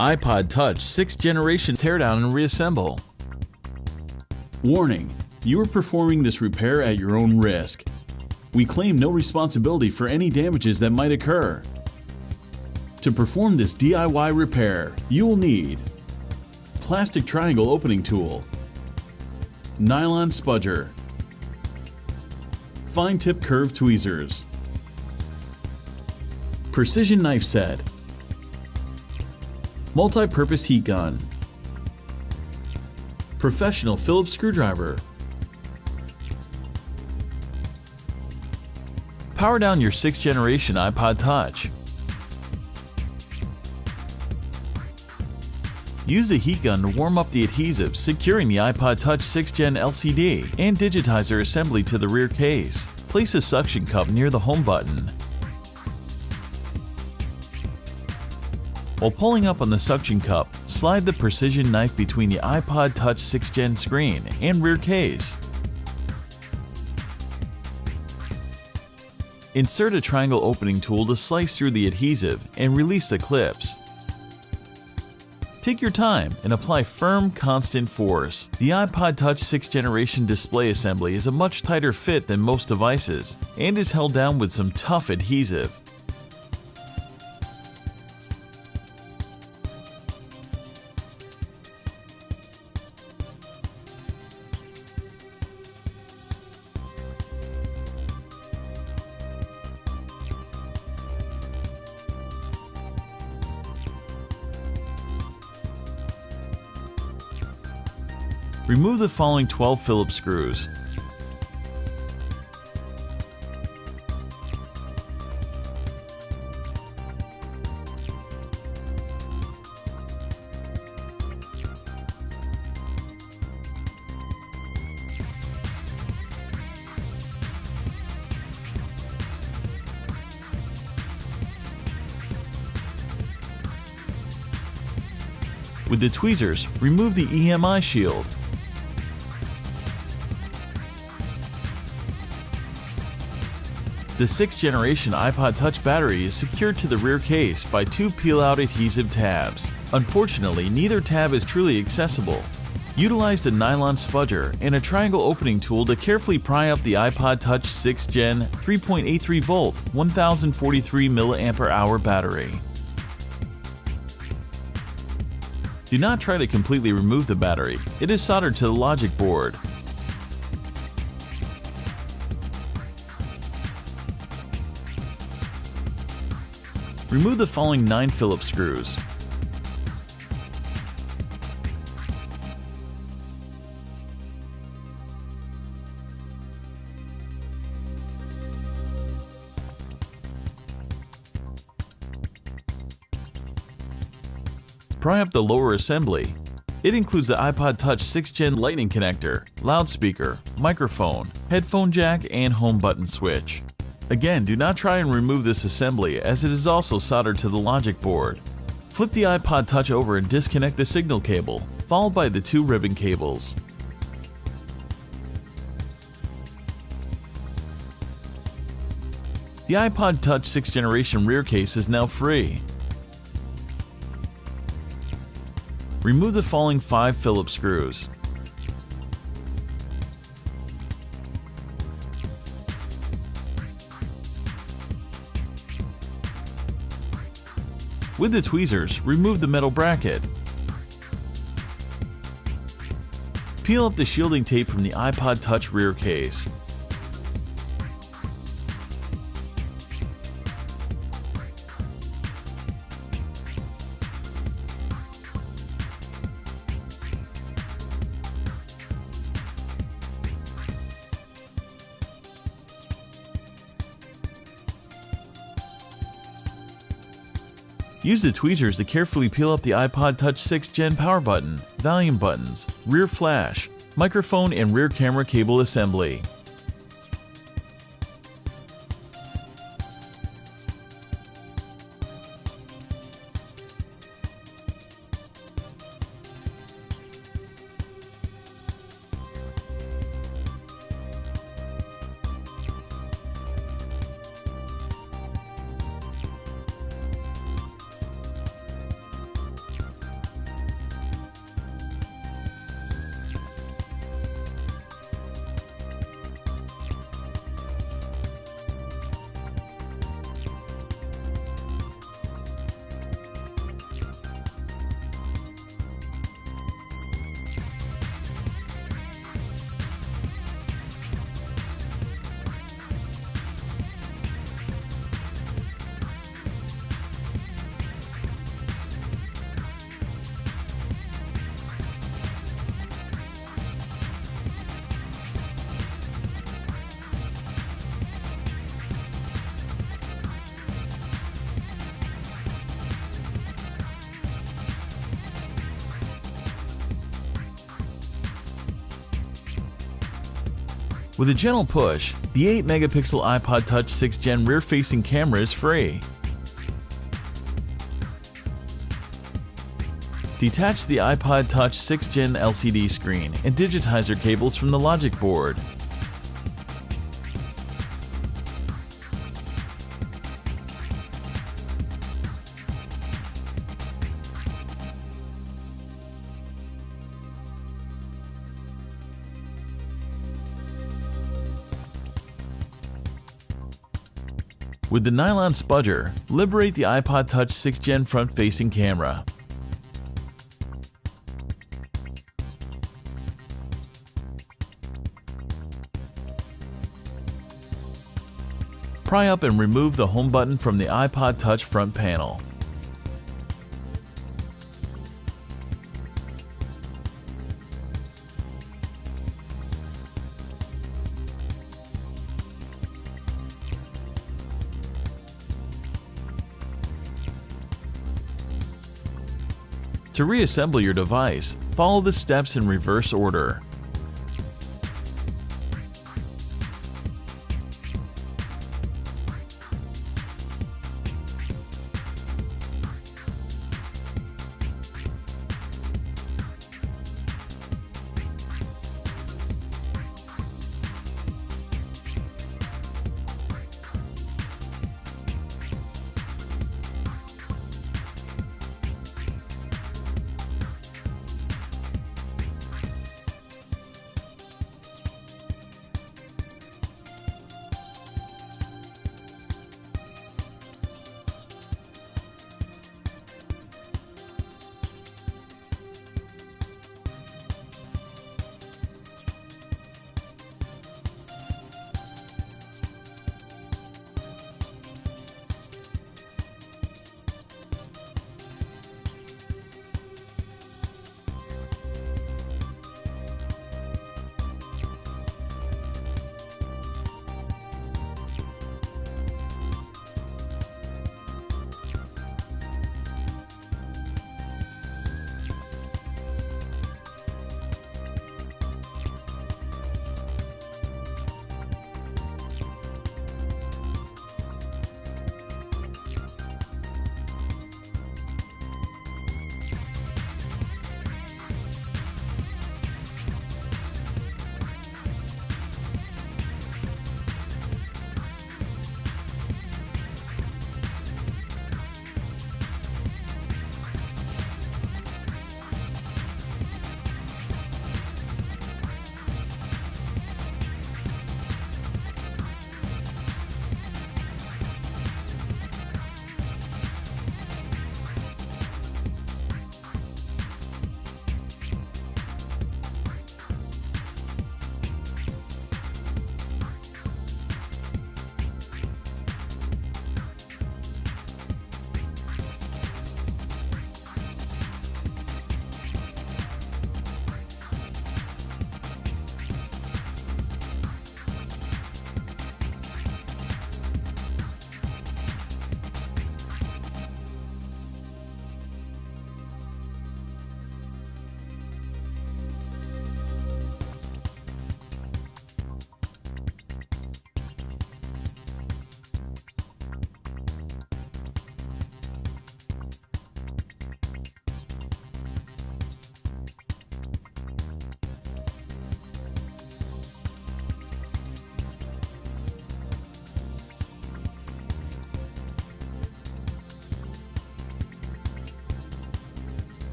iPod Touch 6th Generation Teardown and Reassemble. Warning: you are performing this repair at your own risk. We claim no responsibility for any damages that might occur. To perform this DIY repair, you will need plastic triangle opening tool, nylon spudger, fine tip curved tweezers, precision knife set, multi-purpose heat gun, professional Phillips screwdriver. Power down your 6th generation iPod Touch. Use the heat gun to warm up the adhesive securing the iPod Touch 6th Gen LCD and digitizer assembly to the rear case. Place a suction cup near the home button. While pulling up on the suction cup, slide the precision knife between the iPod Touch 6th Gen screen and rear case. Insert a triangle opening tool to slice through the adhesive and release the clips. Take your time and apply firm, constant force. The iPod Touch 6th Generation display assembly is a much tighter fit than most devices and is held down with some tough adhesive. Remove the following 12 Phillips screws. With the tweezers, remove the EMI shield. The 6th generation iPod Touch battery is secured to the rear case by 2 peel-out adhesive tabs. Unfortunately, neither tab is truly accessible. Utilize the nylon spudger and a triangle opening tool to carefully pry up the iPod Touch 6th Gen 3.83 volt 1043 mAh battery. Do not try to completely remove the battery. It is soldered to the logic board. Remove the following 9 Phillips screws. Pry up the lower assembly. It includes the iPod Touch 6th Gen lightning connector, loudspeaker, microphone, headphone jack, and home button switch. Again, do not try and remove this assembly as it is also soldered to the logic board. Flip the iPod Touch over and disconnect the signal cable, followed by the 2 ribbon cables. The iPod Touch 6th Generation rear case is now free. Remove the following 5 Phillips screws. With the tweezers, remove the metal bracket. Peel up the shielding tape from the iPod Touch rear case. Use the tweezers to carefully peel up the iPod Touch 6th Gen power button, volume buttons, rear flash, microphone, and rear camera cable assembly. With a gentle push, the 8-megapixel iPod Touch 6th Gen rear-facing camera is free. Detach the iPod Touch 6th Gen LCD screen and digitizer cables from the logic board. With the Nylon Spudger, liberate the iPod Touch 6th Gen front-facing camera. Pry up and remove the home button from the iPod Touch front panel. To reassemble your device, follow the steps in reverse order.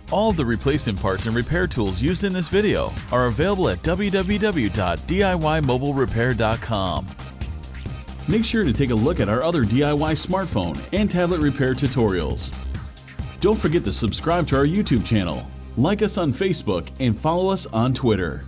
All the replacement parts and repair tools used in this video are available at www.DIYMobileRepair.com. Make sure to take a look at our other DIY smartphone and tablet repair tutorials. Don't forget to subscribe to our YouTube channel, like us on Facebook, and follow us on Twitter.